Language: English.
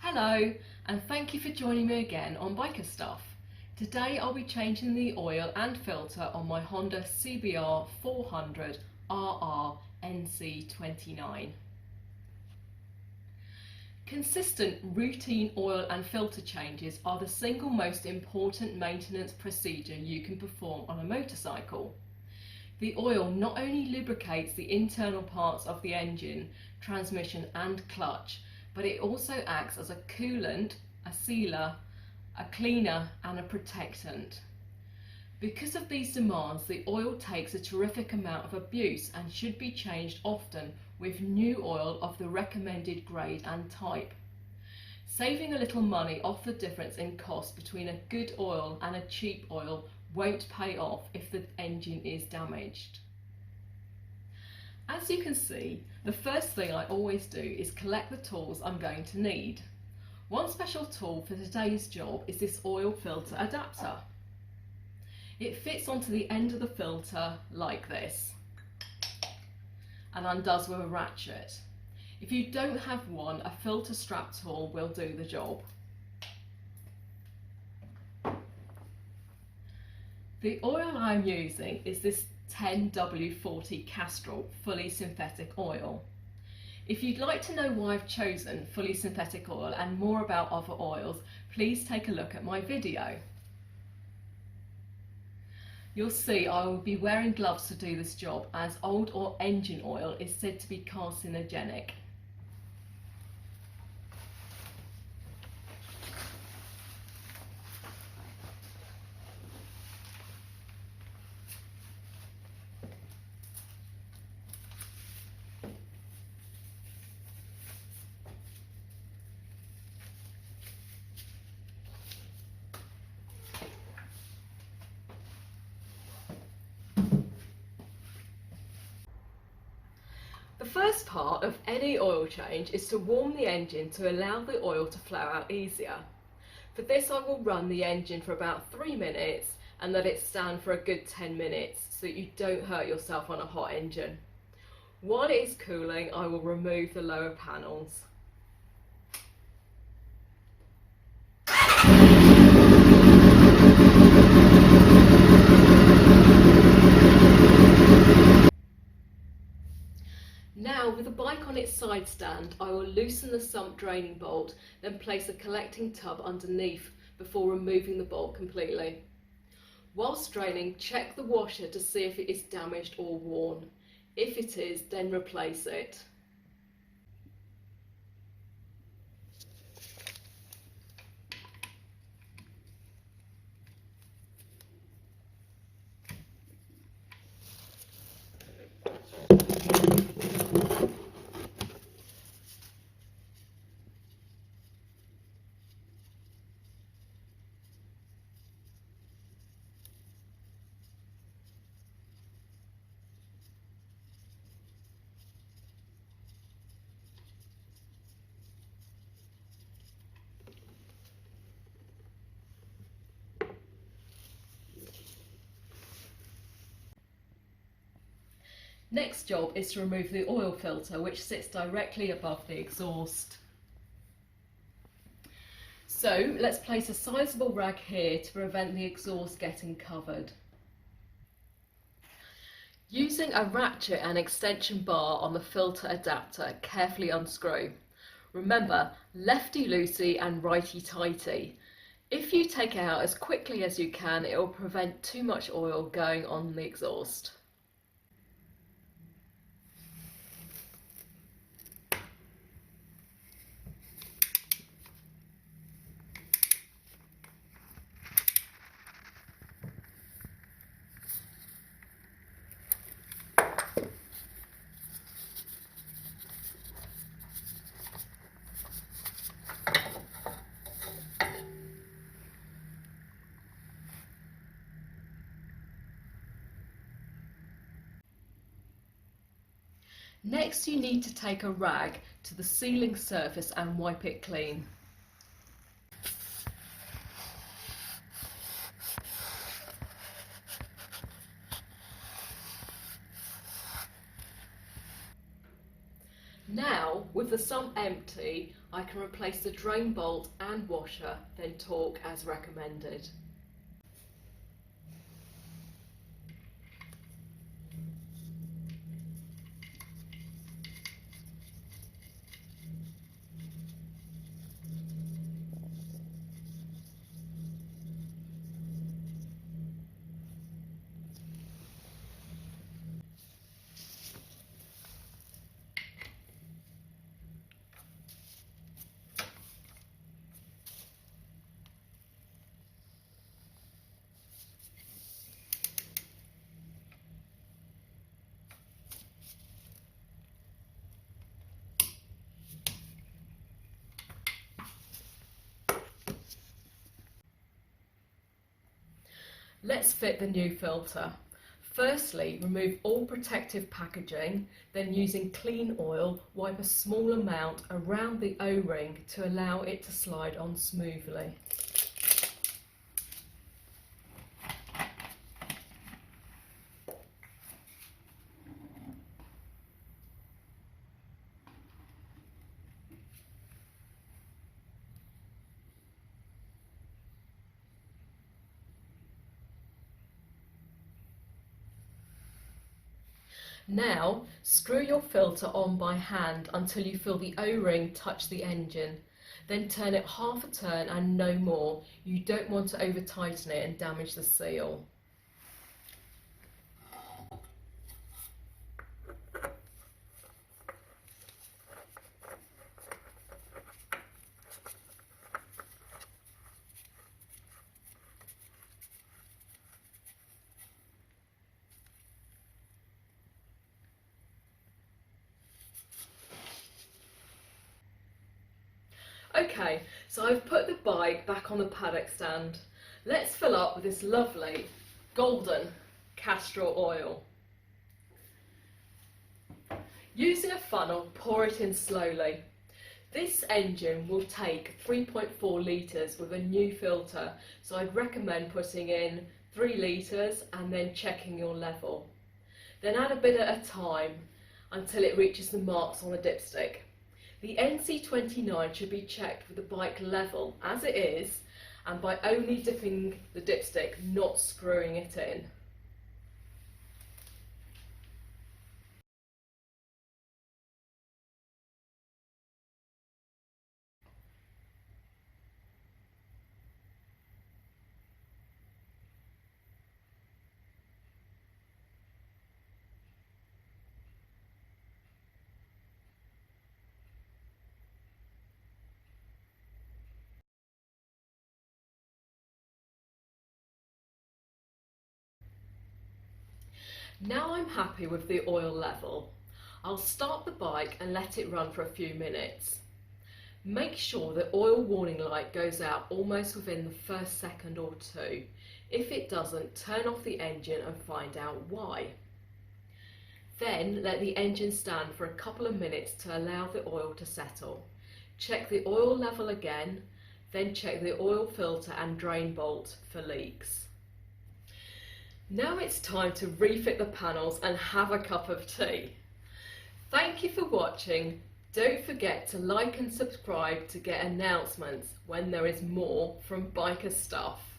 Hello, and thank you for joining me again on Biker Stuff. Today I'll be changing the oil and filter on my Honda CBR400RR NC29. Consistent routine oil and filter changes are the single most important maintenance procedure you can perform on a motorcycle. The oil not only lubricates the internal parts of the engine, transmission and clutch, but it also acts as a coolant, a sealer, a cleaner and a protectant. Because of these demands, the oil takes a terrific amount of abuse and should be changed often with new oil of the recommended grade and type. Saving a little money off the difference in cost between a good oil and a cheap oil won't pay off if the engine is damaged. As you can see, the first thing I always do is collect the tools I'm going to need. One special tool for today's job is this oil filter adapter. It fits onto the end of the filter like this and undoes with a ratchet. If you don't have one, a filter strap tool will do the job. The oil I'm using is this 10W40 Castrol fully synthetic oil. If you'd like to know why I've chosen fully synthetic oil and more about other oils, please take a look at my video. You'll see I will be wearing gloves to do this job, as old or engine oil is said to be carcinogenic. The first part of any oil change is to warm the engine to allow the oil to flow out easier. For this I will run the engine for about 3 minutes and let it stand for a good 10 minutes so that you don't hurt yourself on a hot engine. While it is cooling, I will remove the lower panels. Now, with the bike on its side stand, I will loosen the sump draining bolt, then place a collecting tub underneath before removing the bolt completely. Whilst draining, check the washer to see if it is damaged or worn. If it is, then replace it. Next job is to remove the oil filter, which sits directly above the exhaust. So let's place a sizable rag here to prevent the exhaust getting covered. Using a ratchet and extension bar on the filter adapter, carefully unscrew. Remember, lefty loosey and righty tighty. If you take it out as quickly as you can, it will prevent too much oil going on the exhaust. Next, you need to take a rag to the sealing surface and wipe it clean. Now, with the sump empty, I can replace the drain bolt and washer, then torque as recommended. Let's fit the new filter. Firstly, remove all protective packaging, then using clean oil, wipe a small amount around the O-ring to allow it to slide on smoothly. Now, screw your filter on by hand until you feel the O-ring touch the engine. Then turn it half a turn and no more. You don't want to over tighten it and damage the seal. Okay, so I've put the bike back on the paddock stand. Let's fill up with this lovely golden castor oil. Using a funnel, pour it in slowly. This engine will take 3.4 litres with a new filter, so I'd recommend putting in 3 litres and then checking your level. Then add a bit at a time until it reaches the marks on the dipstick. The NC29 should be checked with the bike level as it is and by only dipping the dipstick, not screwing it in. Now I'm happy with the oil level. I'll start the bike and let it run for a few minutes. Make sure the oil warning light goes out almost within the first second or two. If it doesn't, turn off the engine and find out why. Then let the engine stand for a couple of minutes to allow the oil to settle. Check the oil level again, then check the oil filter and drain bolt for leaks. Now it's time to refit the panels and have a cup of tea. Thank you for watching. Don't forget to like and subscribe to get announcements when there is more from Biker Stuff.